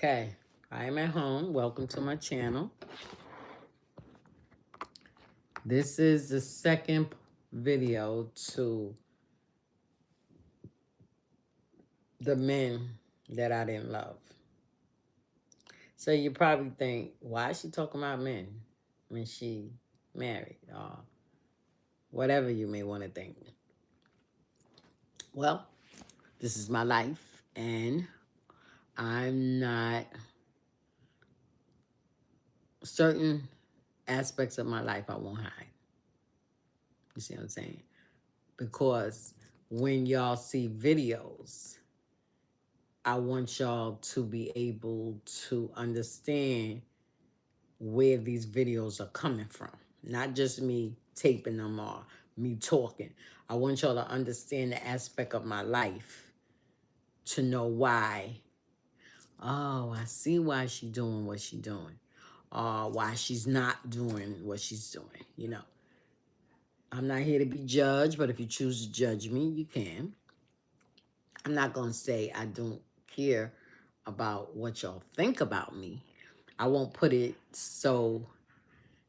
Okay, I am at home. Welcome to my channel. This is the second video to the men that I didn't love. So you probably think, why is she talking about men when she married? Or whatever you may want to think. Well, this is my life, and I'm not certain aspects of my life I won't hide. You see what I'm saying? Because when y'all see videos, I want y'all to be able to understand where these videos are coming from. Not just me taping them or me talking. I want y'all to understand the aspect of my life to know why. Oh, I see why she's doing what she's doing. Or why she's not doing what she's doing, you know. I'm not here to be judged, but if you choose to judge me, you can. I'm not going to say I don't care about what y'all think about me. I won't put it so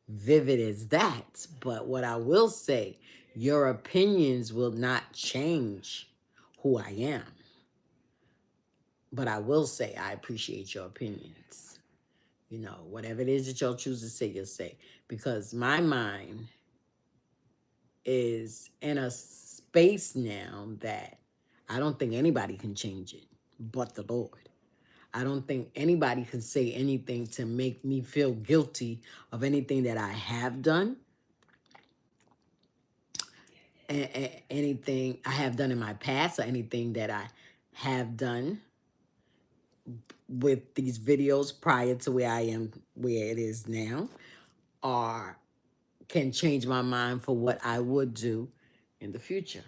vivid as that. But what I will say, your opinions will not change who I am. But I will say I appreciate your opinions. You know, whatever it is that y'all choose to say, you'll say. Because my mind is in a space now that I don't think anybody can change it but the Lord. I don't think anybody can say anything to make me feel guilty of anything that I have done, anything I have done in my past, or anything that I have done with these videos prior to where I am, where it is now, or can change my mind for what I would do in the future.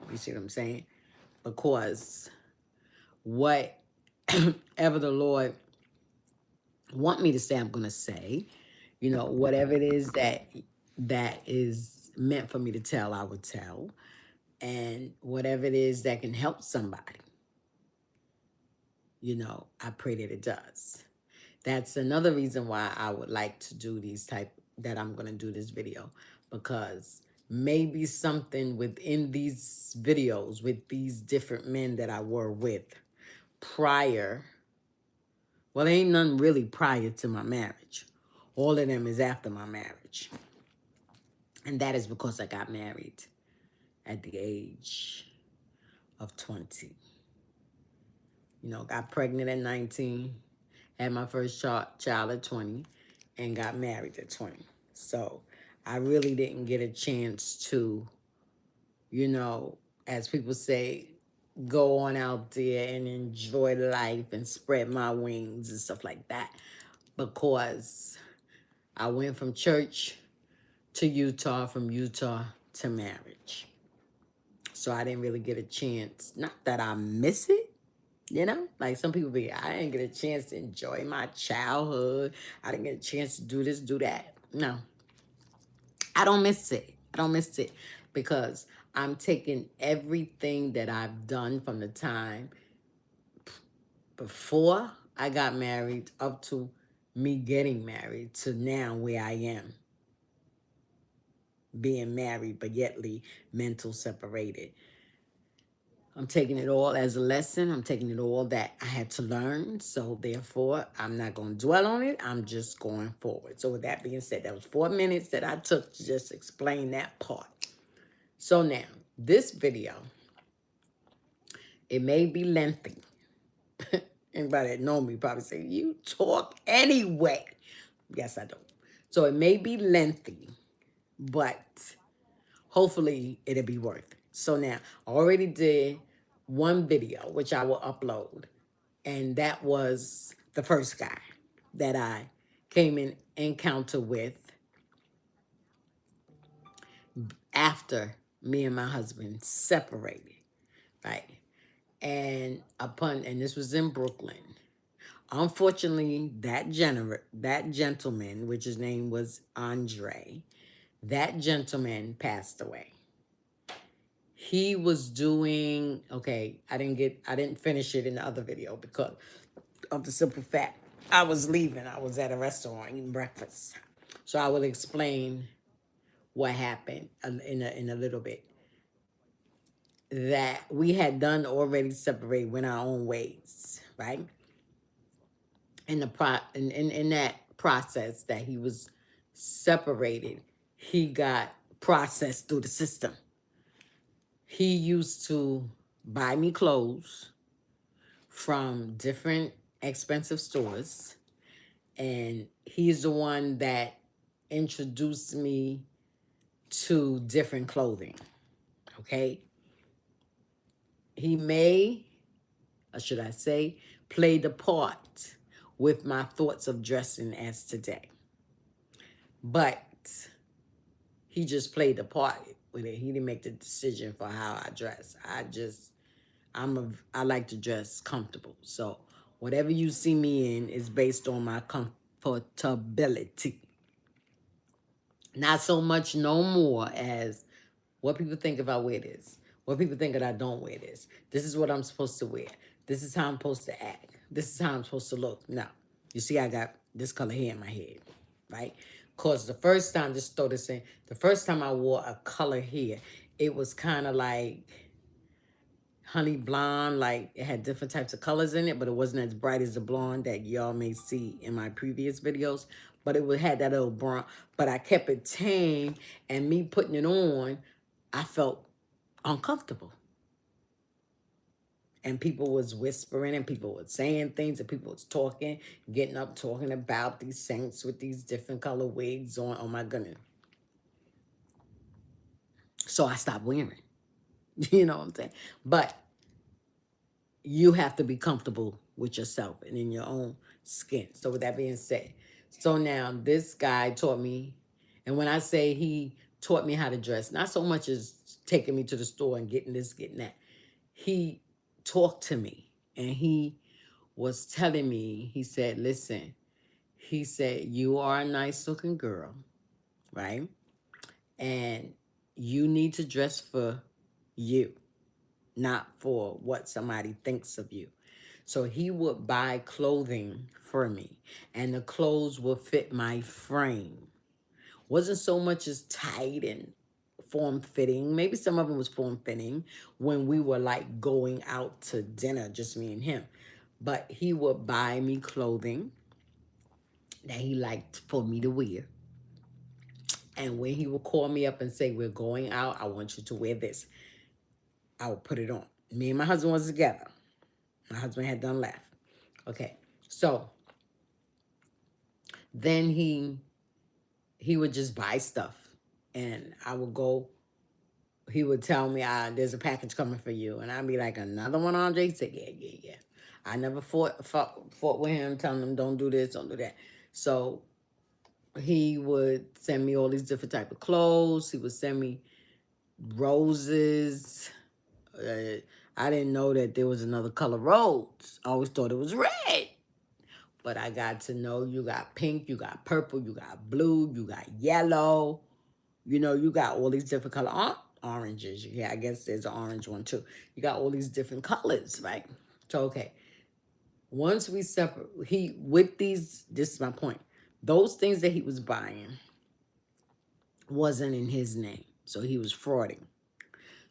You see what I'm saying? Because whatever the Lord want me to say, I'm going to say. You know, whatever it is that is meant for me to tell, I would tell. And whatever it is that can help somebody, you know, I pray that it does. That's another reason why I would like to do that I'm going to do this video. Because maybe something within these videos with these different men that I were with prior, well, there ain't none really prior to my marriage. All of them is after my marriage. And that is because I got married at the age of 20. You know, got pregnant at 19, had my first child at 20, and got married at 20. So I really didn't get a chance to, you know, as people say, go on out there and enjoy life and spread my wings and stuff like that. Because I went from church to Utah, from Utah to marriage. So I didn't really get a chance. Not that I miss it, you know? Like some people be, I didn't get a chance to enjoy my childhood. I didn't get a chance to do this, do that. No. I don't miss it. I don't miss it because I'm taking everything that I've done from the time before I got married up to me getting married to now where I am. Being married, but yetly mental separated. I'm taking it all as a lesson. I'm taking it all that I had to learn. So therefore, I'm not going to dwell on it. I'm just going forward. So with that being said, that was 4 minutes that I took to just explain that part. So now, this video, it may be lengthy. Anybody that know me probably say, you talk anyway. Yes, I do. So it may be lengthy, but hopefully it'll be worth it. So now, I already did one video, which I will upload. And that was the first guy that I came in encounter with after me and my husband separated, right? And this was in Brooklyn. Unfortunately, that gentleman, which his name was Andre, that gentleman passed away. He was doing, okay, I didn't finish it in the other video because of the simple fact I was leaving. I was at a restaurant eating breakfast. So I will explain what happened in a little bit. That we had done already separate, went our own ways, right? In that process that he was separated, he got processed through the system. He used to buy me clothes from different expensive stores, and he's the one that introduced me to different clothing. Okay, he may, or should I say, played a part with my thoughts of dressing as today. But he just played a part with it. He didn't make the decision for how I dress. I like to dress comfortable. So whatever you see me in is based on my comfortability. Not so much no more as what people think if I wear this. What people think that I don't wear this. This is what I'm supposed to wear. This is how I'm supposed to act. This is how I'm supposed to look. Now, you see I got this color hair in my head, right? Because the first time, just throw this in, the first time I wore a color hair, it was kind of like honey blonde, like it had different types of colors in it, but it wasn't as bright as the blonde that y'all may see in my previous videos. But it would had that little brown, but I kept it tame, and me putting it on, I felt uncomfortable. And people was whispering, and people was saying things, and people was talking, getting up, talking about these saints with these different color wigs on. Oh my goodness. So I stopped wearing. You know what I'm saying? But you have to be comfortable with yourself and in your own skin. So with that being said, so now this guy taught me, and when I say he taught me how to dress, not so much as taking me to the store and getting this, getting that. He talked to me, and he was telling me, he said, listen, he said, you are a nice looking girl, right? And you need to dress for you, not for what somebody thinks of you. So he would buy clothing for me, and the clothes would fit my frame. Wasn't so much as tight and form-fitting. Maybe some of them was form-fitting when we were like going out to dinner, just me and him. But he would buy me clothing that he liked for me to wear. And when he would call me up and say, we're going out, I want you to wear this, I would put it on. Me and my husband was together. My husband had done left. Okay, so then he would just buy stuff, and I would go. He would tell me, there's a package coming for you. And I'd be like, another one, Andre? He said, yeah, yeah, yeah. I never fought with him, telling him, don't do this, don't do that. So he would send me all these different type of clothes. He would send me roses. I didn't know that there was another color rose. I always thought it was red. But I got to know you got pink, you got purple, you got blue, you got yellow. You know, you got all these different color oranges. Yeah, I guess there's an orange one too. You got all these different colors, right? So, okay. Once we separate, this is my point. Those things that he was buying wasn't in his name. So he was frauding.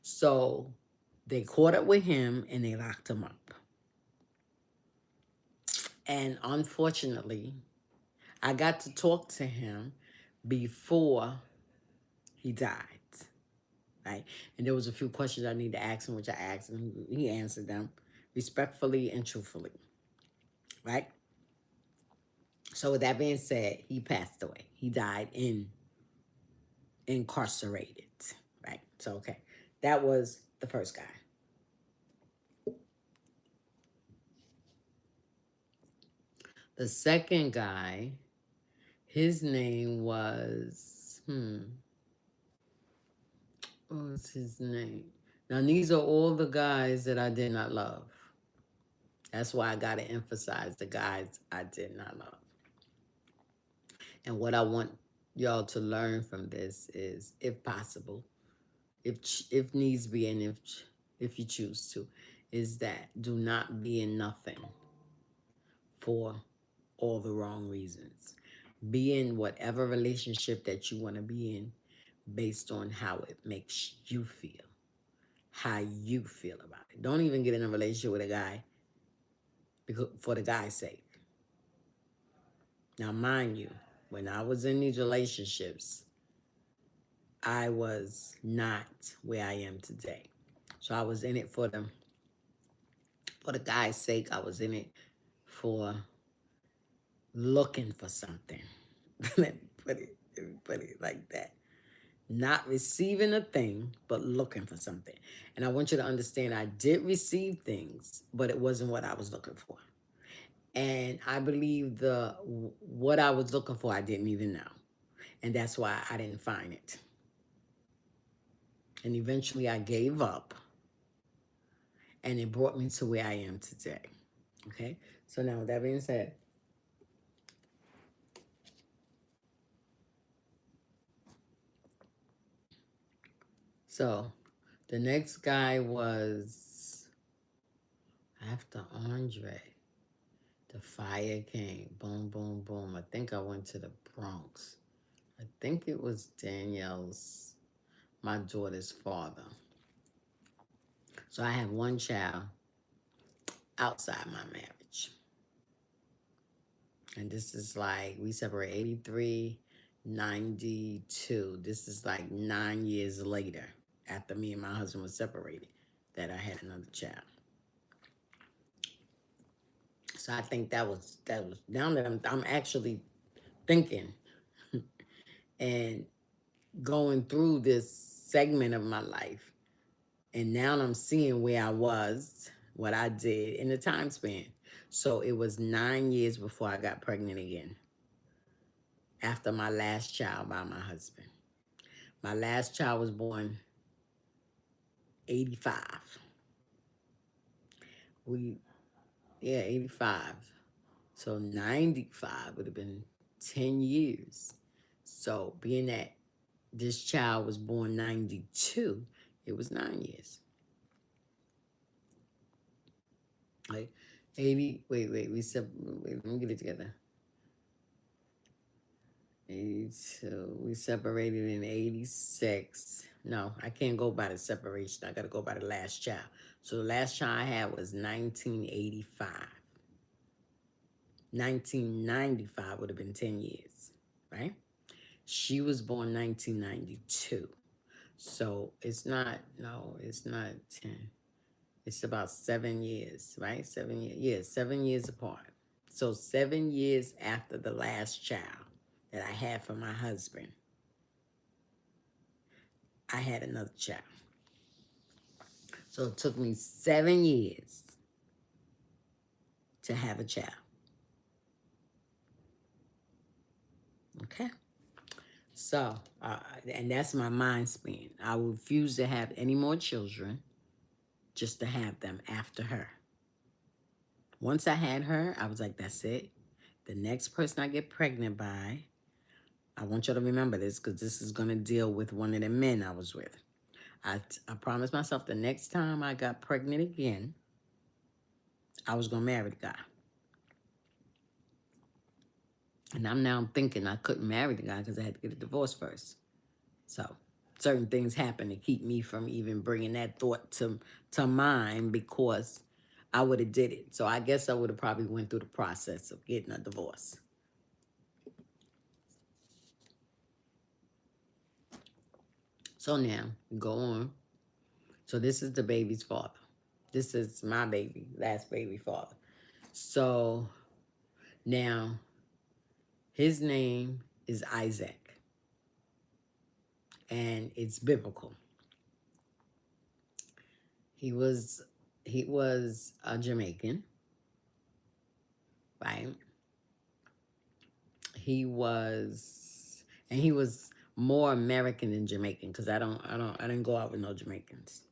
So they caught up with him and they locked him up. And unfortunately, I got to talk to him before he died, right? And there was a few questions I need to ask him, which I asked him. He answered them respectfully and truthfully, right? So with that being said, he passed away. He died incarcerated, right? So, okay, that was the first guy. The second guy, his name was, what was his name? Now, these are all the guys that I did not love. That's why I got to emphasize the guys I did not love. And what I want y'all to learn from this is, if possible, if needs be, and if you choose to, is that do not be in nothing for all the wrong reasons. Be in whatever relationship that you want to be in based on how it makes you feel, how you feel about it. Don't even get in a relationship with a guy for the guy's sake. Now, mind you, when I was in these relationships, I was not where I am today. So I was in it for the guy's sake. I was in it for looking for something. Let me put it like that. Not receiving a thing, but looking for something. And I want you to understand I did receive things, but it wasn't what I was looking for. And I believe what I was looking for, I didn't even know. And that's why I didn't find it. And eventually I gave up, and it brought me to where I am today. Okay? So now with that being said, so the next guy was after Andre. The fire came. Boom, boom, boom. I think I went to the Bronx. I think it was Danielle's, my daughter's father. So I have one child outside my marriage. And this is like, we separated 83, 92. This is like 9 years later, after me and my husband were separated, that I had another child. So I think that was now that I'm actually thinking and going through this segment of my life, and now I'm seeing where I was, what I did in the time span. So it was 9 years before I got pregnant again, after my last child by my husband. My last child was born 85. 85. So 95 would have been 10 years. So being that this child was born 92, it was 9 years. Like 80, wait, let me get it together. 82, we separated in 86. No, I can't go by the separation. I got to go by the last child. So the last child I had was 1985. 1995 would have been 10 years, right? She was born 1992. So it's not 10. It's about 7 years, right? 7 years. Yeah, 7 years apart. So 7 years after the last child that I had from my husband, I had another child. So it took me 7 years to have a child. Okay? So, and that's my mind span. I refuse to have any more children just to have them after her. Once I had her, I was like, that's it. The next person I get pregnant by, I want you to remember this because this is going to deal with one of the men I was with. I promised myself the next time I got pregnant again, I was going to marry the guy. And I'm now thinking I couldn't marry the guy because I had to get a divorce first. So certain things happen to keep me from even bringing that thought to mind, because I would have did it. So I guess I would have probably went through the process of getting a divorce. So now, we go on. So this is the baby's father. This is my baby, last baby father. So now, his name is Isaac. And it's biblical. He was a Jamaican, right? He was more American than Jamaican, because I didn't go out with no Jamaicans.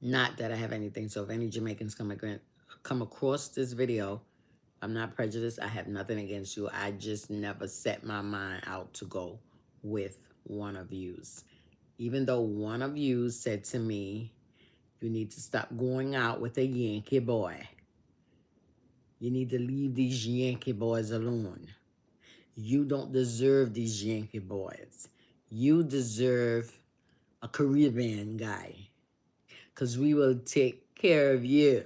Not that I have anything. So if any Jamaicans come across this video, I'm not prejudiced. I have nothing against you. I just never set my mind out to go with one of yous. Even though one of you said to me, You need to stop going out with a Yankee boy. You need to leave these Yankee boys alone. You don't deserve these Yankee boys. You deserve a Caribbean guy, because we will take care of you.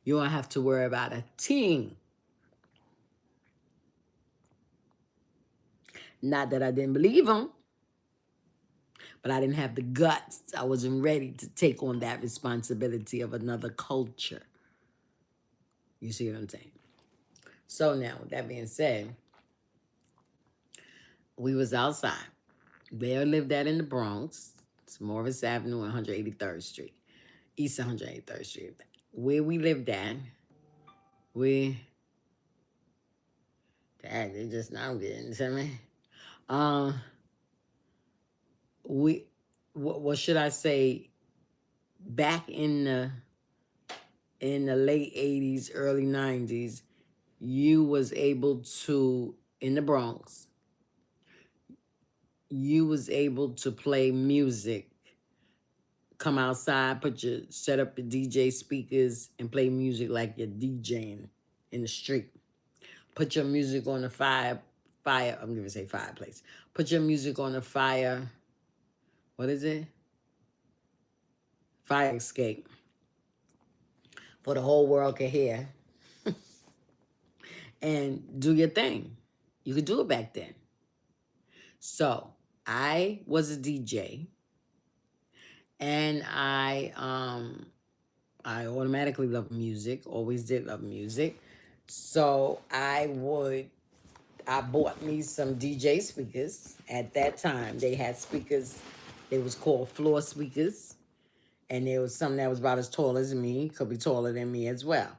You don't have to worry about a thing. Not that I didn't believe him, but I didn't have the guts. I wasn't ready to take on that responsibility of another culture. You see what I'm saying? So now, with that being said, we was outside. Where I lived at in the Bronx. It's Morris Avenue and 183rd Street. East 183rd Street. Where we lived at, Dad, they just now getting to me. What should I say? Back in the late 80s, early 90s, you was able to, in the Bronx, you was able to play music. Come outside, set up your DJ speakers and play music like you're DJing in the street. Put your music on the I'm gonna say fireplace. Put your music on the fire, what is it? Fire escape. For the whole world can hear. And do your thing. You could do it back then. So I was a DJ, and I automatically love music, always did love music. So I bought me some DJ speakers. At that time, they had speakers, they was called floor speakers. And there was some that was about as tall as me, could be taller than me as well.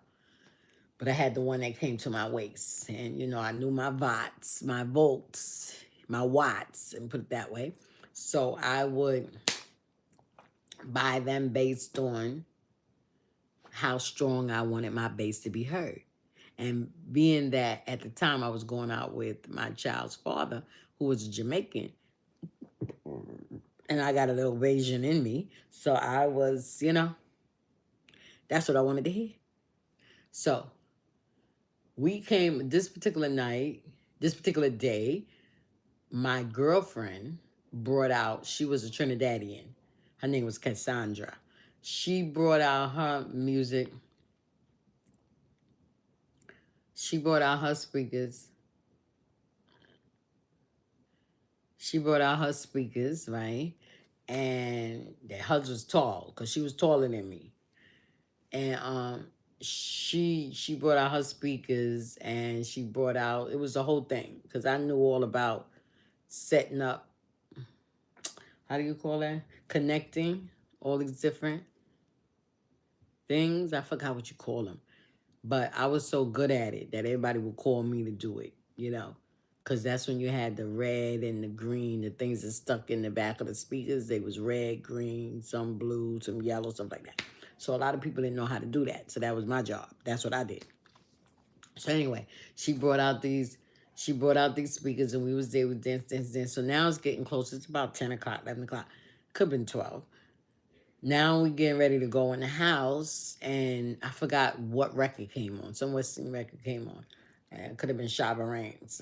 But I had the one that came to my waist. And, you know, I knew my volts, my watts, and put it that way. So I would buy them based on how strong I wanted my bass to be heard. And being that at the time I was going out with my child's father, who was a Jamaican, and I got a little Asian in me. So I was, you know, that's what I wanted to hear. So we came this particular day, my girlfriend brought out, she was a Trinidadian. Her name was Cassandra. She brought out her music. She brought out her speakers. Right? And hers was tall, because she was taller than me. And she brought out her speakers, and she brought out, it was the whole thing, because I knew all about setting up, how do you call that? Connecting all these different things. I forgot what you call them. But I was so good at it that everybody would call me to do it, you know. Because that's when you had the red and the green, the things that stuck in the back of the speakers. They was red, green, some blue, some yellow, something like that. So a lot of people didn't know how to do that. So that was my job. That's what I did. So anyway, she brought out these speakers, and we was there with dance. So now it's getting close. It's about 10 o'clock, 11 o'clock. Could have been 12. Now we getting ready to go in the house, and I forgot what record came on. Some Western record came on. And it could have been Shabba Ranks,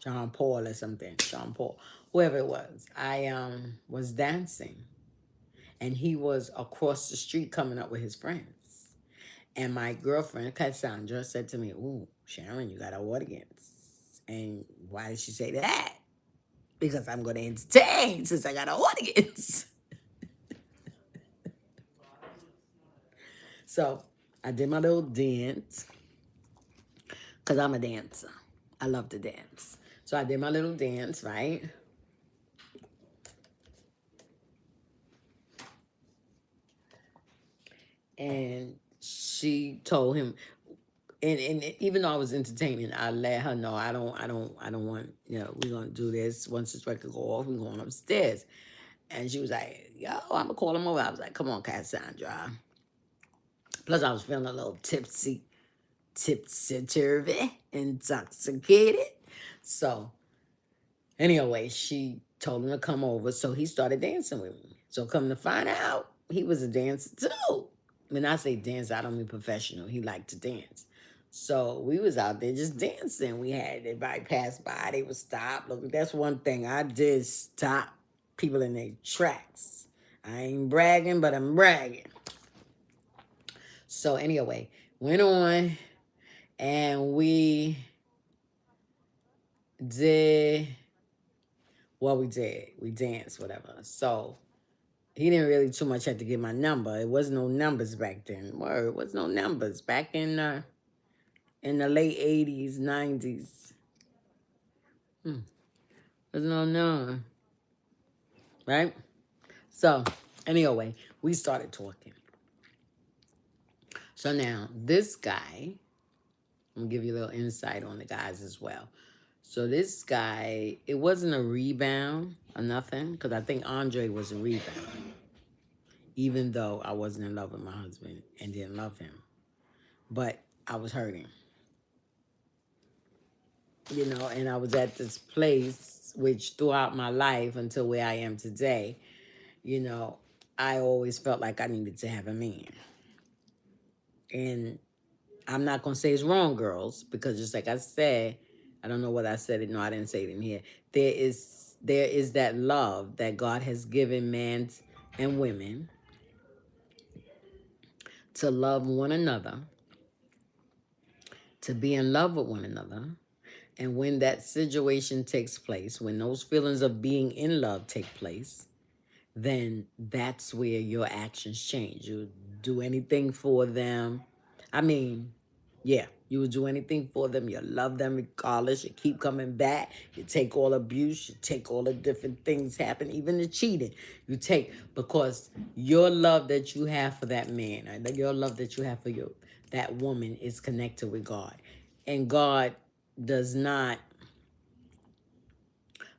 John Paul or something. Sean Paul, whoever it was. I was dancing, and he was across the street coming up with his friends. And my girlfriend, Cassandra, said to me, "Ooh, Sharon, you got an audience." And why did she say that? Because I'm going to entertain since I got an audience. So I did my little dance, because I'm a dancer. I love to dance. So I did my little dance, right? And she told him, and even though I was entertaining, I let her know I don't want, you know, we're gonna do this. Once this record go off, we're going upstairs. And she was like, "Yo, I'm gonna call him over." I was like, "Come on, Cassandra." Plus, I was feeling a little tipsy-turvy, intoxicated. So, anyway, she told him to come over, so he started dancing with me. So, come to find out, he was a dancer too. When I say dance, I don't mean professional. He liked to dance. So we was out there just dancing. We had everybody pass by, they would stop. Look, that's one thing. I did stop people in their tracks. I ain't bragging, but I'm bragging. So anyway, went on and we did what we did. We danced, whatever. So he didn't really too much have to get my number. It wasn't no numbers back then. Word, it was no numbers back in the late 80s, 90s. There's no number, right? So anyway, we started talking. So now this guy, I'm gonna give you a little insight on the guys as well. So this guy, it wasn't a rebound or nothing, because I think Andre was a rebound, even though I wasn't in love with my husband and didn't love him. But I was hurting, and I was at this place, which throughout my life until where I am today, I always felt like I needed to have a man. And I'm not going to say it's wrong, girls, because just like I said, I don't know what I said it. No, I didn't say it in here. There is that love that God has given men and women to love one another, to be in love with one another. And when that situation takes place, when those feelings of being in love take place, then that's where your actions change. You do anything for them. I mean, yeah, you would do anything for them. You love them regardless. You keep coming back. You take all abuse. You take all the different things happen, even the cheating. You take, because your love that you have for that man, or your love that you have for that woman is connected with God. And God does not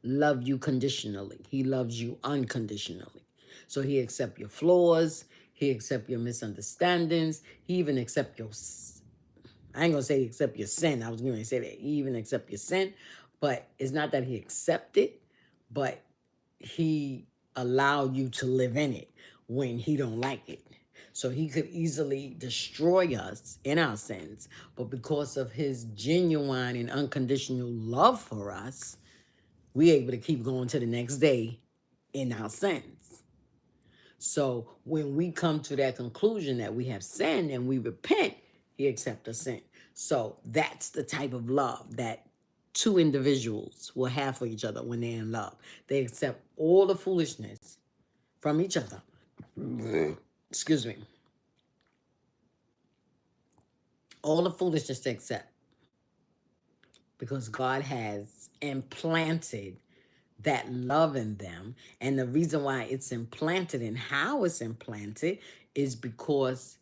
love you conditionally. He loves you unconditionally. So he accepts your flaws. He accepts your misunderstandings. He even accepts your, I ain't going to say accept your sin. I was going to say that. He even accept your sin. But it's not that he accept it, but he allow you to live in it when he don't like it. So he could easily destroy us in our sins. But because of his genuine and unconditional love for us, we able to keep going to the next day in our sins. So when we come to that conclusion that we have sinned and we repent, he accepts the sin. So that's the type of love that two individuals will have for each other when they're in love. They accept all the foolishness from each other. Excuse me. All the foolishness they accept. Because God has implanted that love in them. And the reason why it's implanted and how it's implanted is because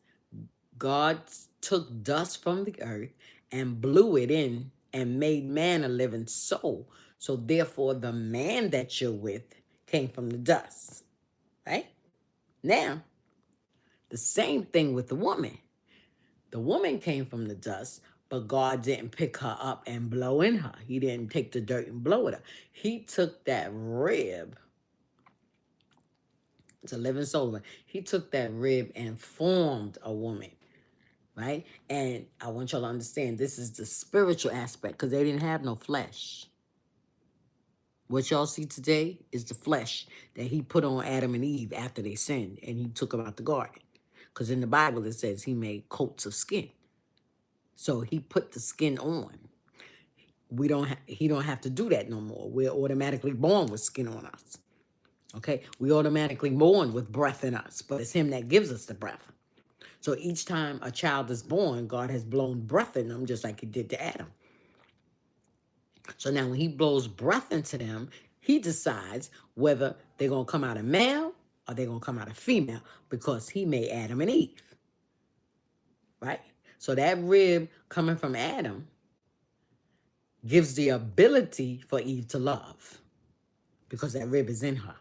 God took dust from the earth and blew it in and made man a living soul. So therefore, the man that you're with came from the dust, right? Now, the same thing with the woman. The woman came from the dust, but God didn't pick her up and blow in her. He didn't take the dirt and blow it up. He took that rib. It's a living soul. He took that rib and formed a woman, right? And I want y'all to understand this is the spiritual aspect, because they didn't have no flesh. What y'all see today is the flesh that he put on Adam and Eve after they sinned, and he took them out the garden. Because in the Bible it says he made coats of skin. So he put the skin on. He don't have to do that no more. We're automatically born with skin on us. Okay? We automatically born with breath in us, but it's him that gives us the breath. So each time a child is born, God has blown breath in them, just like he did to Adam. So now when he blows breath into them, he decides whether they're going to come out of male or they're going to come out of female, because he made Adam and Eve. Right? So that rib coming from Adam gives the ability for Eve to love, because that rib is in her.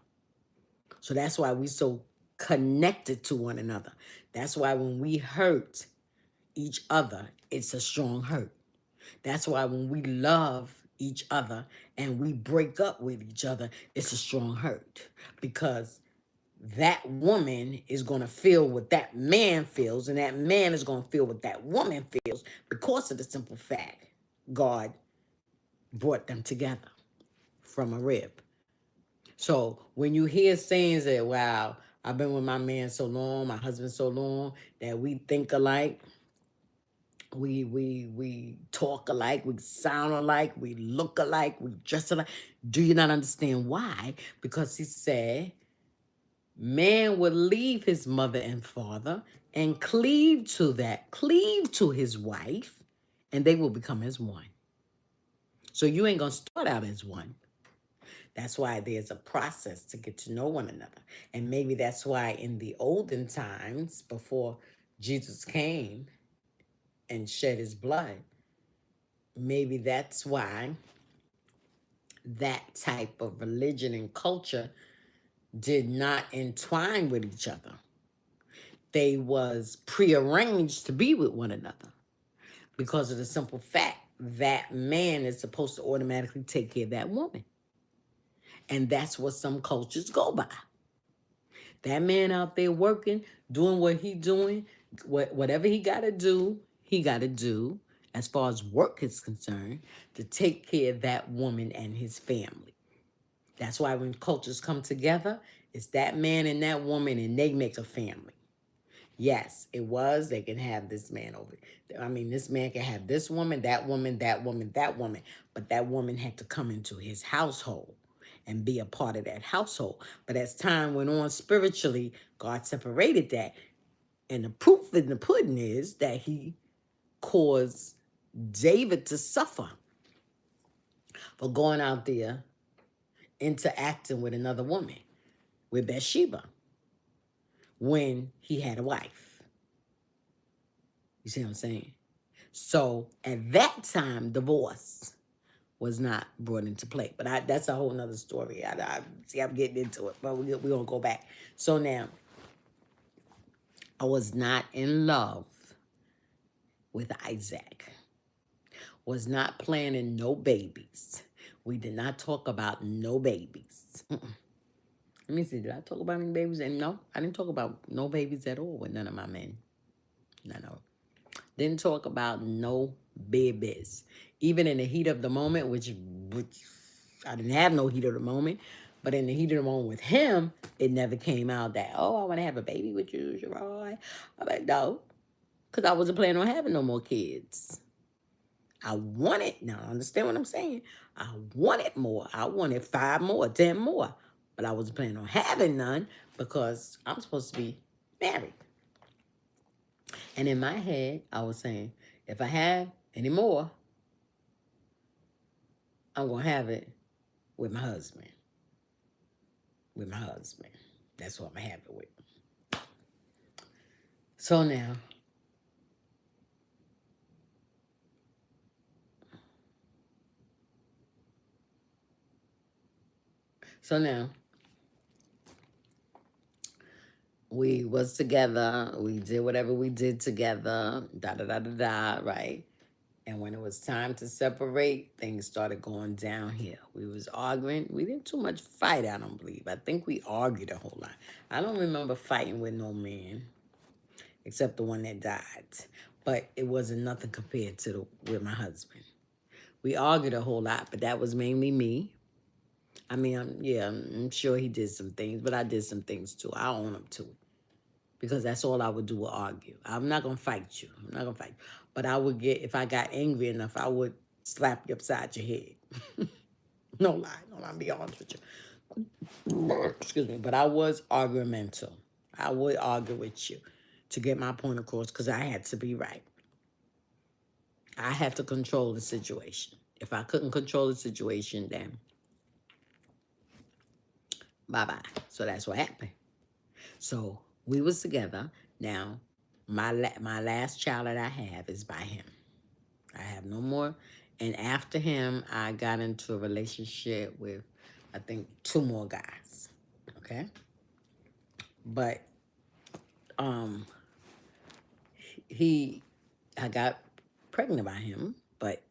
So that's why we're so connected to one another. That's why when we hurt each other, it's a strong hurt. That's why when we love each other and we break up with each other, it's a strong hurt. Because that woman is going to feel what that man feels, and that man is going to feel what that woman feels because of the simple fact God brought them together from a rib. So when you hear sayings that, wow, I've been with my man so long, my husband so long, that we think alike, we talk alike, we sound alike, we look alike, we dress alike. Do you not understand why? Because he said, man will leave his mother and father and cleave to his wife, and they will become as one. So you ain't gonna start out as one. That's why there's a process to get to know one another. And maybe that's why in the olden times, before Jesus came and shed his blood, maybe that's why that type of religion and culture did not entwine with each other. They was prearranged to be with one another because of the simple fact that man is supposed to automatically take care of that woman. And that's what some cultures go by. That man out there working, doing what he doing, whatever he got to do as far as work is concerned to take care of that woman and his family. That's why when cultures come together, it's that man and that woman and they make a family. Yes, it was. They can have this man over. I mean, this man can have this woman, that woman, that woman, that woman. But that woman had to come into his household and be a part of that household. But as time went on spiritually, God separated that. And the proof in the pudding is that he caused David to suffer for going out there interacting with another woman, with Bathsheba, when he had a wife. You see what I'm saying? So at that time, divorce was not brought into play. But that's a whole nother story. See, I'm getting into it, but we're going to go back. So now, I was not in love with Isaac. Was not planning no babies. We did not talk about no babies. Let me see, did I talk about any babies? And no, I didn't talk about no babies at all with none of my men. None of them. Didn't talk about no babies. Even in the heat of the moment, which I didn't have no heat of the moment, but in the heat of the moment with him, it never came out that, oh, I want to have a baby with you, Gerard. I'm like, no, because I wasn't planning on having no more kids. I wanted, now understand what I'm saying? I wanted more. I wanted 5 more, 10 more, but I wasn't planning on having none because I'm supposed to be married. And in my head, I was saying, if I have any more, I'm going to have it with my husband. With my husband. That's what I'm going to have it with. So now, we was together. We did whatever we did together. Right? And when it was time to separate, things started going downhill. We was arguing. We didn't too much fight, I don't believe. I think we argued a whole lot. I don't remember fighting with no man, except the one that died. But it wasn't nothing compared to with my husband. We argued a whole lot, but that was mainly me. I mean, I'm sure he did some things, but I did some things too. I own him too. Because that's all I would do, would argue. I'm not going to fight you. I'm not going to fight you. But I would get, if I got angry enough, I would slap you upside your head. No lie. No lie. I'll be honest with you. Excuse me. But I was argumental. I would argue with you to get my point across because I had to be right. I had to control the situation. If I couldn't control the situation, then bye-bye. So that's what happened. So we was together. Now, my last child that I have is by him. I have no more. And after him, I got into a relationship with, I think, 2 more guys. Okay? But I got pregnant by him, but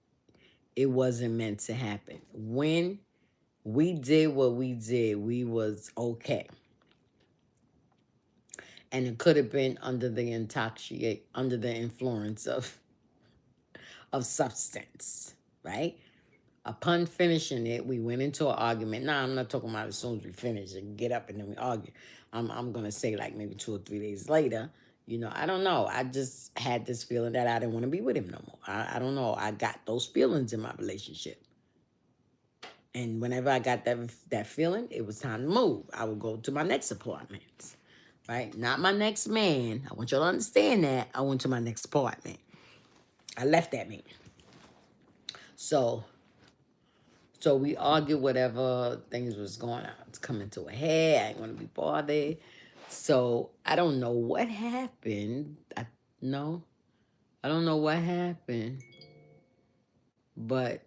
it wasn't meant to happen. When we did what we did, we was okay. And it could have been under the influence of substance, right? Upon finishing it, we went into an argument. Now, I'm not talking about as soon as we finish and get up and then we argue. I'm going to say like maybe 2 or 3 days later, I don't know. I just had this feeling that I didn't want to be with him no more. I don't know. I got those feelings in my relationship. And whenever I got that feeling, it was time to move. I would go to my next apartment, right? Not my next man. I want y'all to understand that. I went to my next apartment. I left that man. So we argued whatever things was going on. It's coming to a head. I ain't want to be bothered. So I don't know what happened. No, I don't know what happened. But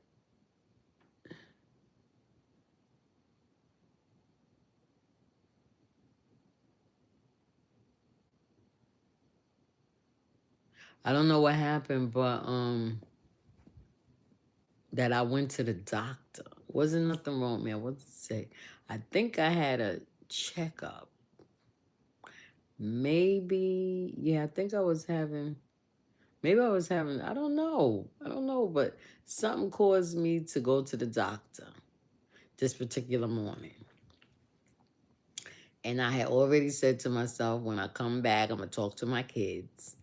I don't know what happened, but that I went to the doctor. Wasn't nothing wrong with me. I wasn't sick. I think I had a checkup. Maybe, yeah, I think I was having, I don't know, but something caused me to go to the doctor this particular morning. And I had already said to myself, when I come back, I'm going to talk to my kids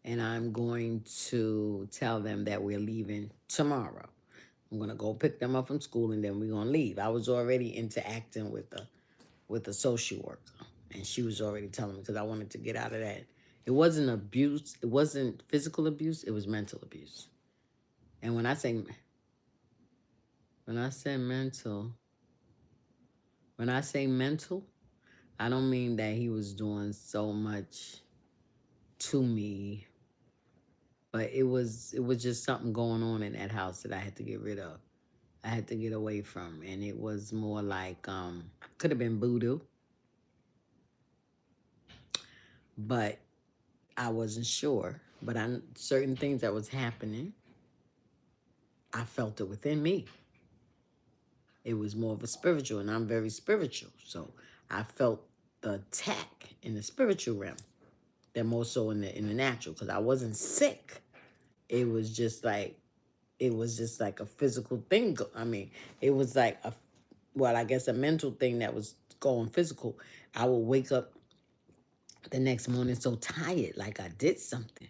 and I'm going to tell them that we're leaving tomorrow. I'm going to go pick them up from school and then we're going to leave. I was already interacting with a social worker. And she was already telling me because I wanted to get out of that. It wasn't abuse. It wasn't physical abuse. It was mental abuse. And when I say mental, I don't mean that he was doing so much to me, but it was just something going on in that house that I had to get rid of. I had to get away from, and it was more like could have been voodoo, but I wasn't sure. But certain things that was happening, I felt it within me. It was more of a spiritual, and I'm very spiritual, so I felt the attack in the spiritual realm than more so in the natural, because I wasn't sick. It was just like a physical thing. I mean, it was like I guess a mental thing that was going physical. I would wake up the next morning so tired, like I did something.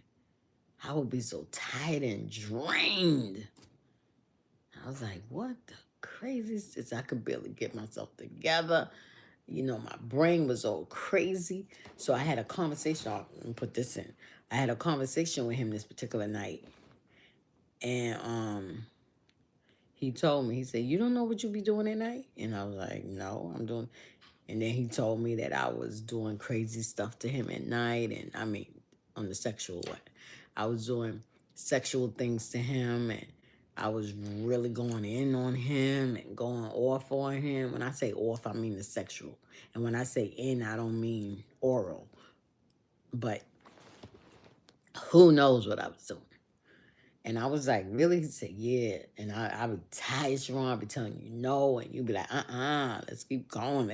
I would be so tired and drained. I was like, what the craziest? I could barely get myself together. My brain was all crazy. So I had a conversation. Let me put this in. I had a conversation with him this particular night. And he told me, he said, you don't know what you be doing at night? And I was like, no, I'm doing. And then he told me that I was doing crazy stuff to him at night. And I mean, on the sexual way. I was doing sexual things to him. And I was really going in on him and going off on him. When I say off, I mean the sexual. And when I say in, I don't mean oral. But who knows what I was doing. And I was like, really? He said, yeah. And I would tie it wrong. I'd be telling you no. And you'd be like, let's keep going.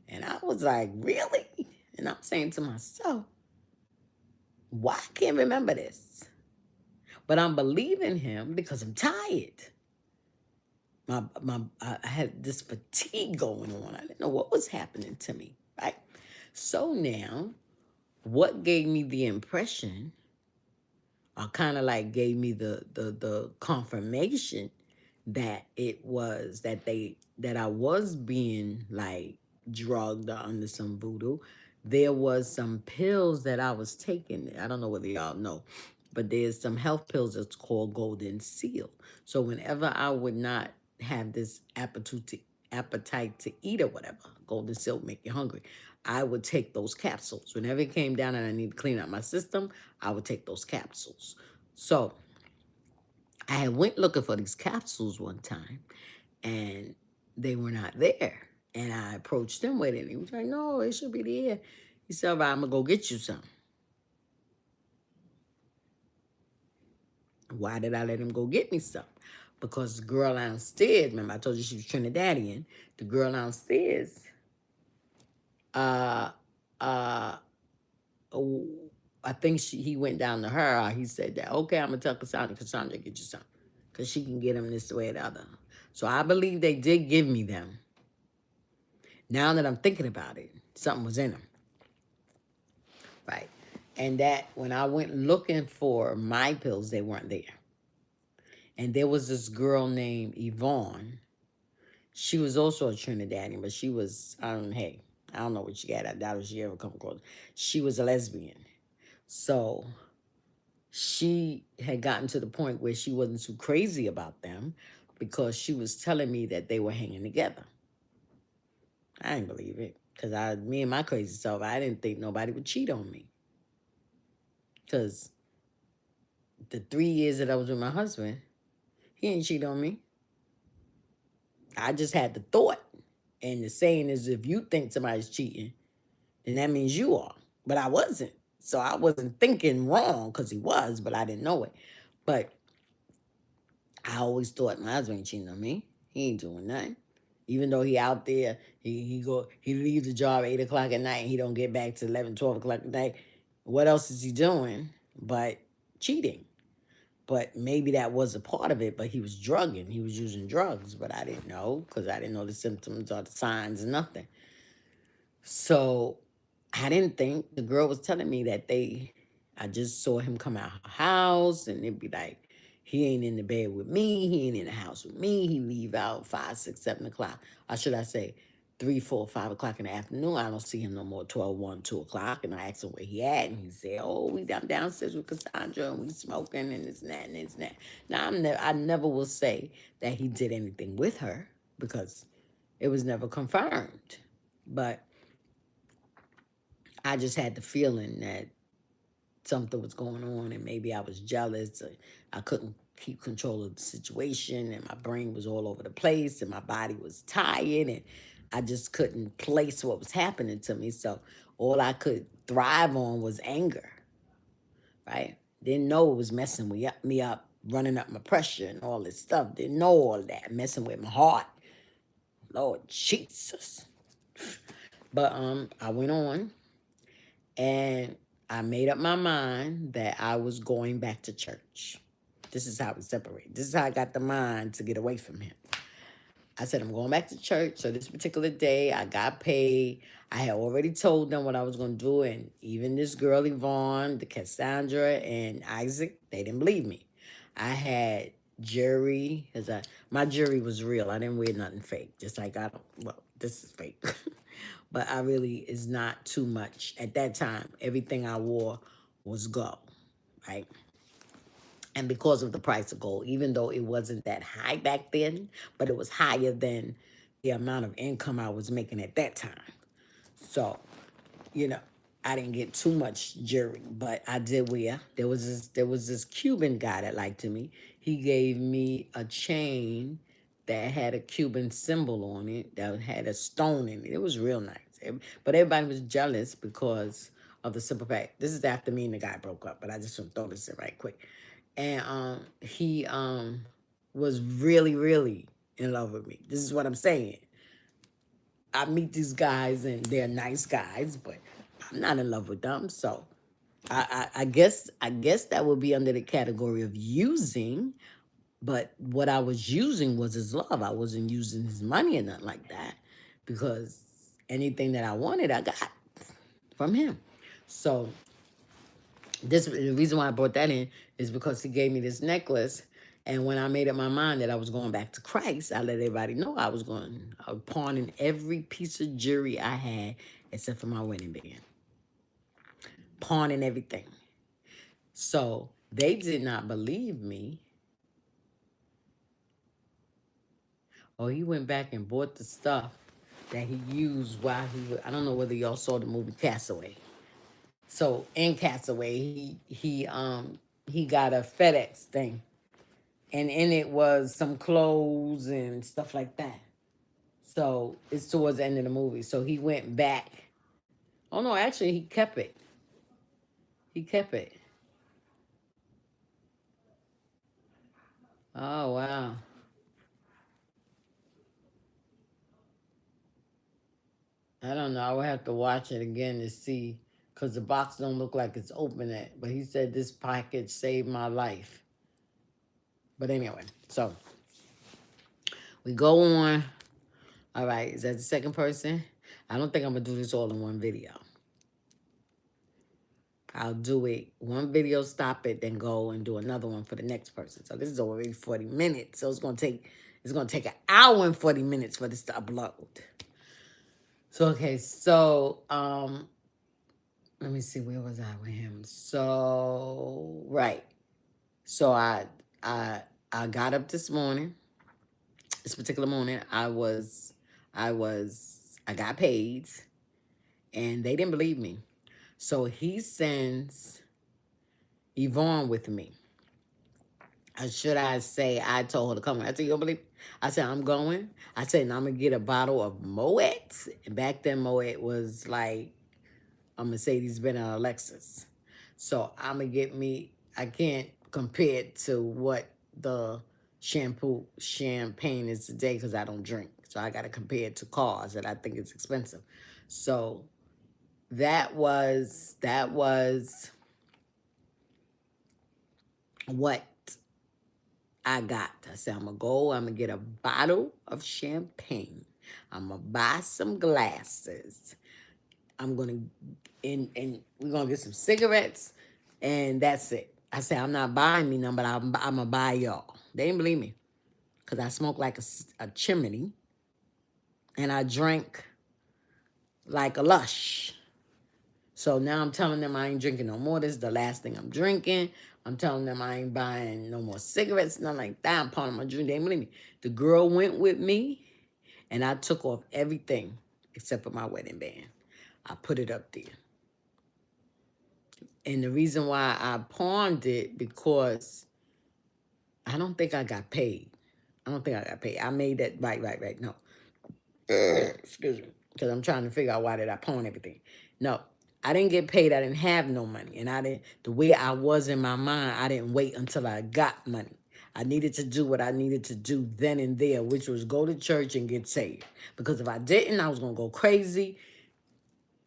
And I was like, really? And I'm saying to myself, why I can't remember this? But I'm believing him because I'm tired. I had this fatigue going on. I didn't know what was happening to me, right? So now, what gave me the impression, or kind of like gave me the confirmation that it was that I was being like drugged or under some voodoo. There was some pills that I was taking. I don't know whether y'all know, but there's some health pills that's called Golden Seal. So whenever I would not have this appetite to eat or whatever, Golden Seal would make you hungry, I would take those capsules. Whenever it came down and I need to clean out my system, I would take those capsules. So I had went looking for these capsules one time, and they were not there. And I approached him with it, and he was like, no, it should be there. He said, all right, I'm going to go get you some. Why did I let him go get me some? Because the girl downstairs, remember I told you she was Trinidadian, the girl downstairs, uh, oh, I think he went down to her. He said that, okay, I'm going to tell Cassandra, get your son. Because she can get him this way or the other. So I believe they did give me them. Now that I'm thinking about it, something was in them. Right. And that when I went looking for my pills, they weren't there. And there was this girl named Yvonne. She was also a Trinidadian, but she was, hey, I don't know what she got. I doubt if she ever come across. She was a lesbian. So she had gotten to the point where she wasn't too crazy about them because she was telling me that they were hanging together. I didn't believe it because me and my crazy self, I didn't think nobody would cheat on me. Because the 3 years that I was with my husband, he ain't cheat on me. I just had the thought. And the saying is, if you think somebody's cheating, then that means you are. But I wasn't. So I wasn't thinking wrong because he was, but I didn't know it. But I always thought my husband ain't cheating on me. He ain't doing nothing. Even though he out there, he leaves the job 8 o'clock at night and he don't get back to 11, 12 o'clock at night. What else is he doing but cheating? But maybe that was a part of it, but he was drugging. He was using drugs, but I didn't know because I didn't know the symptoms or the signs, nothing. So I didn't think the girl was telling me that I just saw him come out her house and it'd be like, he ain't in the bed with me. He ain't in the house with me. He leave out 5, 6, 7 o'clock. Or should I say 3, 4, 5 o'clock in the afternoon. I don't see him no more 12, 1, 2 o'clock. And I asked him where he at. And he said, oh, we downstairs with Cassandra and we smoking and this and that and this and that. Now, I never will say that he did anything with her because it was never confirmed. But I just had the feeling that something was going on and maybe I was jealous. I couldn't keep control of the situation and my brain was all over the place and my body was tired and I just couldn't place what was happening to me. So all I could thrive on was anger, right? Didn't know it was messing me up, running up my pressure and all this stuff. Didn't know all that, messing with my heart. Lord Jesus. But I went on and I made up my mind that I was going back to church. This is how we separate. This is how I got the mind to get away from him. I said, I'm going back to church. So this particular day, I got paid. I had already told them what I was going to do. And even this girl, Yvonne, the Cassandra, and Isaac, they didn't believe me. I had jury. My jury was real. I didn't wear nothing fake. Just like this is fake. But I really is not too much. At that time, everything I wore was gold, right? And because of the price of gold, even though it wasn't that high back then, but it was higher than the amount of income I was making at that time. So, I didn't get too much jewelry, but I did wear. There was this Cuban guy that liked me. He gave me a chain that had a Cuban symbol on it that had a stone in it. It was real nice. But everybody was jealous because of the simple fact. This is after me and the guy broke up, but I just want to throw this in right quick. And he was really, really in love with me. This is what I'm saying. I meet these guys and they're nice guys, but I'm not in love with them. So I guess that would be under the category of using. But what I was using was his love. I wasn't using his money or nothing like that because anything that I wanted, I got from him. So the reason why I brought that in is because he gave me this necklace. And when I made up my mind that I was going back to Christ, I let everybody know I was pawning every piece of jewelry I had except for my wedding band. Pawning everything. So they did not believe me. Oh, he went back and bought the stuff that he used while I don't know whether y'all saw the movie Castaway. So in Castaway, he got a FedEx thing. And in it was some clothes and stuff like that. So it's towards the end of the movie. So he went back. Oh no, actually he kept it. He kept it. Oh wow. I don't know. I would have to watch it again to see. because the box don't look like it's open yet. But he said this package saved my life. But anyway, so we go on. All right, is that the second person? I don't think I'm going to do this all in one video. I'll do it one video, stop it, then go and do another one for the next person. So this is already 40 minutes. So it's gonna take an hour and 40 minutes for this to upload. So okay, so let me see, where was I with him? So right. So I got up this morning. This particular morning, I got paid, and they didn't believe me. So he sends Yvonne with me. Or should I say, I told her to come. I said, you don't believe? I said, I'm going. I said, and I'm going to get a bottle of Moet. And back then, Moet was like a Mercedes-Benz or a Lexus. So I'm going to get me, I can't compare it to what the champagne is today because I don't drink. So I got to compare it to cars that I think is expensive. So that was what I got. I said, I'm going to go, I'm going to get a bottle of champagne. I'm going to buy some glasses. I'm going to, and we're going to get some cigarettes, and that's it. I said, I'm not buying me none, but I'm going to buy y'all. They didn't believe me because I smoke like a chimney, and I drank like a lush. So now I'm telling them I ain't drinking no more. This is the last thing I'm drinking. I'm telling them I ain't buying no more cigarettes, nothing like that. I'm pouring my drink. They ain't believe me. The girl went with me, and I took off everything except for my wedding band. I put it up there. And the reason why I pawned it, because I don't think I got paid. I don't think I got paid. I made that, right. No. Excuse me. Because I'm trying to figure out why did I pawn everything. No. I didn't get paid. I didn't have no money. And the way I was in my mind, I didn't wait until I got money. I needed to do what I needed to do then and there, which was go to church and get saved. Because if I didn't, I was going to go crazy.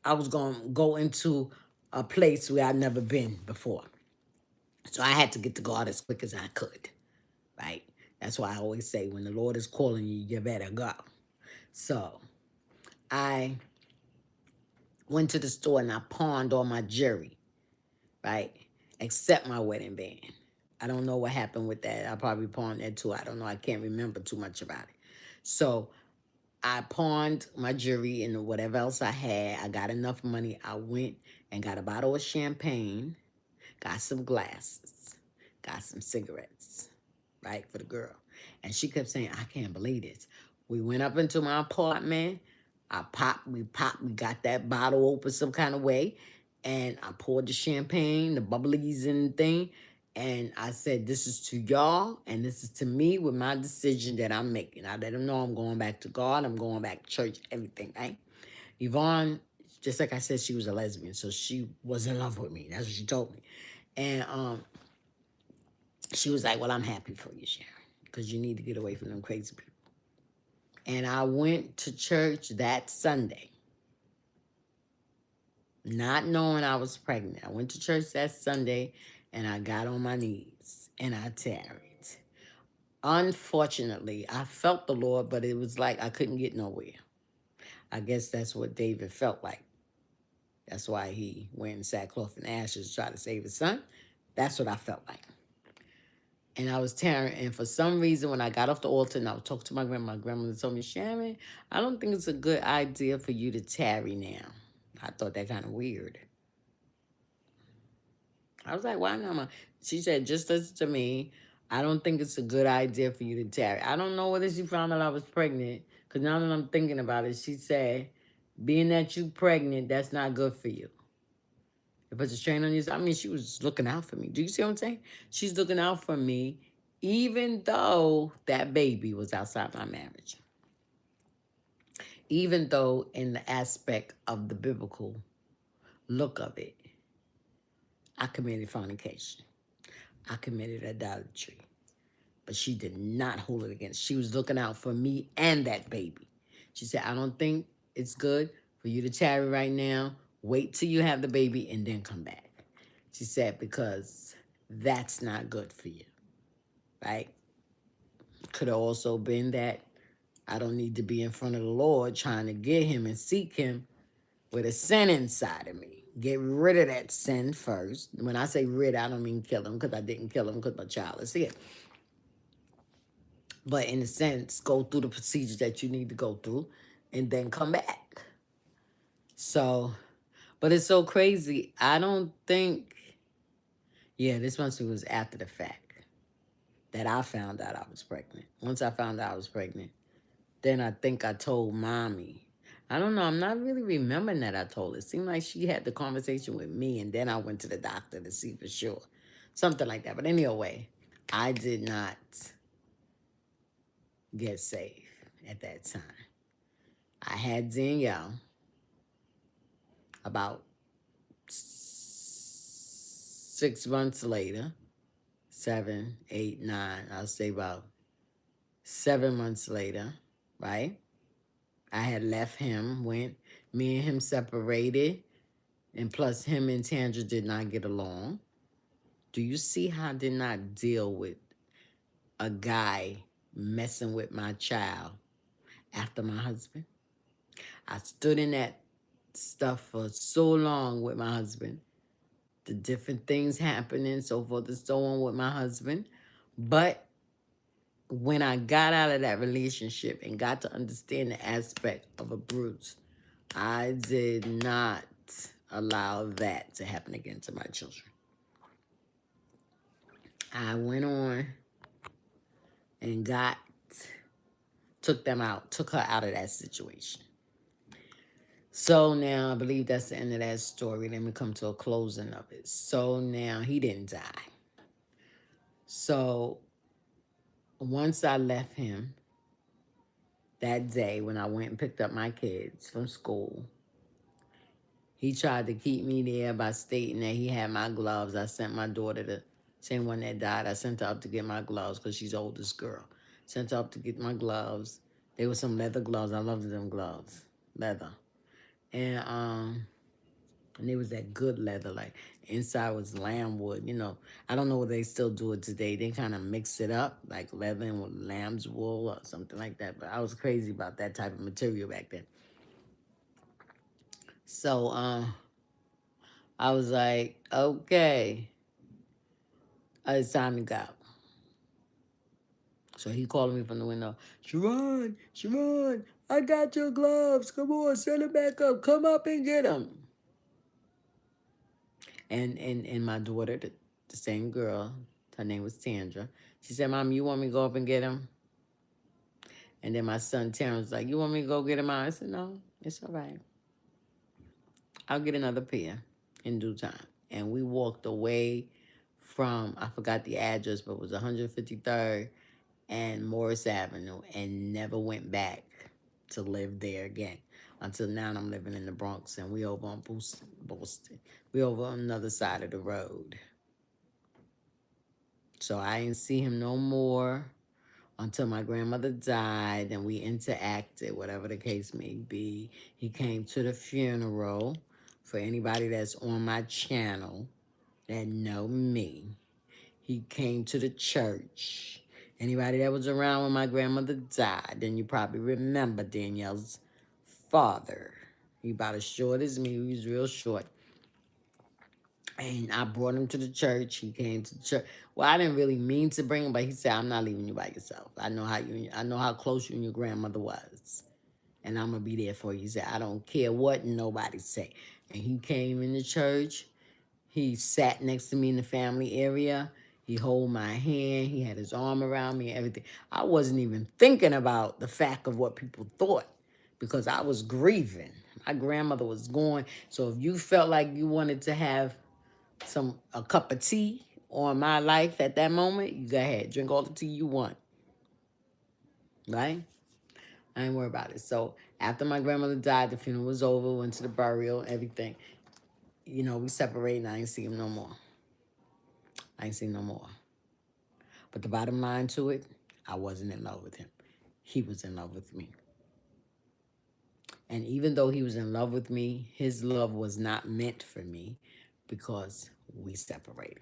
I was going to go into a place where I'd never been before. So I had to get to God as quick as I could, right? That's why I always say, when the Lord is calling you, you better go. So I went to the store and I pawned all my jewelry, right? Except my wedding band. I don't know what happened with that. I probably pawned that too. I don't know. I can't remember too much about it. So I pawned my jewelry and whatever else I had. I got enough money. I went and got a bottle of champagne, got some glasses, got some cigarettes, right, for the girl. And she kept saying, I can't believe this. We went up into my apartment. We got that bottle open some kind of way. And I poured the champagne, the bubblies and thing. And I said, this is to y'all, and this is to me with my decision that I'm making. I let them know I'm going back to God. I'm going back to church, everything, right? Yvonne, just like I said, she was a lesbian, so she was in love with me. That's what she told me. And she was like, well, I'm happy for you, Sharon, because you need to get away from them crazy people. And I went to church that Sunday, not knowing I was pregnant. I went to church that Sunday, and I got on my knees, and I tarried. Unfortunately, I felt the Lord, but it was like I couldn't get nowhere. I guess that's what David felt like. That's why he went in sackcloth and ashes to try to save his son. That's what I felt like. And I was tarrying, and for some reason, when I got off the altar and I was talking to my grandmother told me, Sharon, I don't think it's a good idea for you to tarry now. I thought that kind of weird. I was like, why not? She said, just listen to me. I don't think it's a good idea for you to tarry. I don't know whether she found out I was pregnant, because now that I'm thinking about it, she said, being that you pregnant, that's not good for you. It puts a strain on you. I mean, she was looking out for me. Do you see what I'm saying? She's looking out for me, even though that baby was outside my marriage. Even though in the aspect of the biblical look of it, I committed fornication. I committed adultery. But she did not hold it against. She was looking out for me and that baby. She said, I don't think it's good for you to tarry right now. Wait till you have the baby and then come back. She said, because that's not good for you, right? Could have also been that I don't need to be in front of the Lord trying to get him and seek him with a sin inside of me. Get rid of that sin first. When I say rid, I don't mean kill him, because I didn't kill him because my child is here. But in a sense, go through the procedures that you need to go through and then come back. So, but it's so crazy. I don't think, yeah, this must was after the fact that I found out I was pregnant. Once I found out I was pregnant, then I think I told mommy. I don't know. I'm not really remembering that I told her. It seemed like she had the conversation with me, and then I went to the doctor to see for sure. Something like that. But anyway, I did not get saved at that time. I had Danielle about 6 months later. 7, 8, 9. I'll say about 7 months later, right? I had left him, me and him separated, and plus him and Tandra did not get along. Do you see how I did not deal with a guy messing with my child after my husband? I stood in that stuff for so long with my husband. The different things happening, so forth and so on with my husband. But when I got out of that relationship and got to understand the aspect of a bruise, I did not allow that to happen again to my children. I went on and took her out of that situation. So now I believe that's the end of that story. Let me come to a closing of it. So now he didn't die. So once I left him that day when I went and picked up my kids from school, he tried to keep me there by stating that he had my gloves. I sent my daughter, the same one that died, I sent her up to get my gloves because she's the oldest girl. Sent her up to get my gloves. They were some leather gloves. I loved them gloves. Leather. And it was that good leather, like inside was lamb wood. You know, I don't know whether they still do it today. They kind of mix it up, like leather and with lamb's wool or something like that. But I was crazy about that type of material back then. So I was like, okay, it's time to go. So he called me from the window, Sharon, I got your gloves. Come on, send them back up. Come up and get them. And my daughter, the same girl, her name was Tandra, she said, Mom, you want me to go up and get them? And then my son Terrence was like, you want me to go get them out? I said, no, it's all right. I'll get another pair in due time. And we walked away from, I forgot the address, but it was 153rd and Morris Avenue, and never went back to live there again. Until now, I'm living in the Bronx, and we over on Boston. We over on the other side of the road. So I didn't see him no more until my grandmother died, and we interacted, whatever the case may be. He came to the funeral. For anybody that's on my channel that know me, he came to the church. Anybody that was around when my grandmother died, then you probably remember Danielle's father. He about as short as me. He was real short. And I brought him to the church. He came to the church. Well, I didn't really mean to bring him, but he said, I'm not leaving you by yourself. I know how close you and your grandmother was. And I'm going to be there for you. He said, I don't care what nobody say. And he came in the church. He sat next to me in the family area. He held my hand. He had his arm around me and everything. I wasn't even thinking about the fact of what people thought because I was grieving. My grandmother was gone. So if you felt like you wanted to have a cup of tea on my life at that moment, you go ahead. Drink all the tea you want. Right? I ain't worried about it. So after my grandmother died, the funeral was over, went to the burial, everything. You know, we separated and I ain't see him no more. I ain't seen no more. But the bottom line to it, I wasn't in love with him. He was in love with me. And even though he was in love with me, his love was not meant for me because we separated.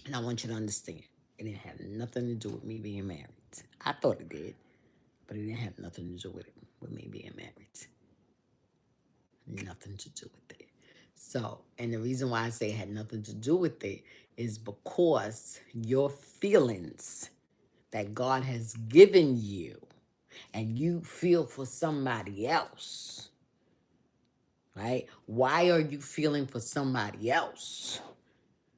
And I want you to understand, it didn't have nothing to do with me being married. I thought it did, but it didn't have nothing to do with me being married. Nothing to do with it. So, and the reason why I say it had nothing to do with it is because your feelings that God has given you and you feel for somebody else, right? Why are you feeling for somebody else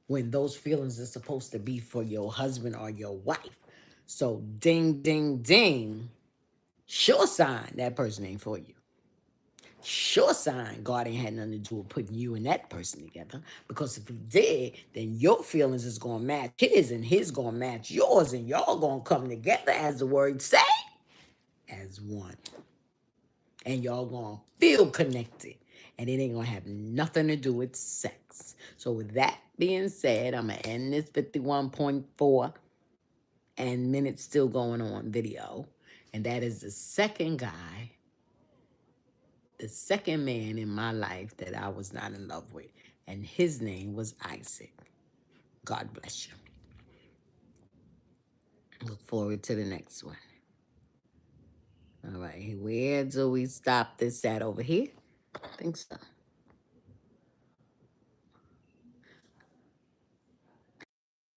when those feelings are supposed to be for your husband or your wife? So, ding, ding, ding, sure sign that person ain't for you. Sure sign God ain't had nothing to do with putting you and that person together. Because if he did, then your feelings is going to match his and his going to match yours. And y'all going to come together, as the word say, as one. And y'all going to feel connected. And it ain't going to have nothing to do with sex. So with that being said, I'm going to end this 51.4 and minutes still going on video. And that is the second guy, the second man in my life that I was not in love with. And his name was Isaac. God bless you. Look forward to the next one. All right, where do we stop this at over here? I think so.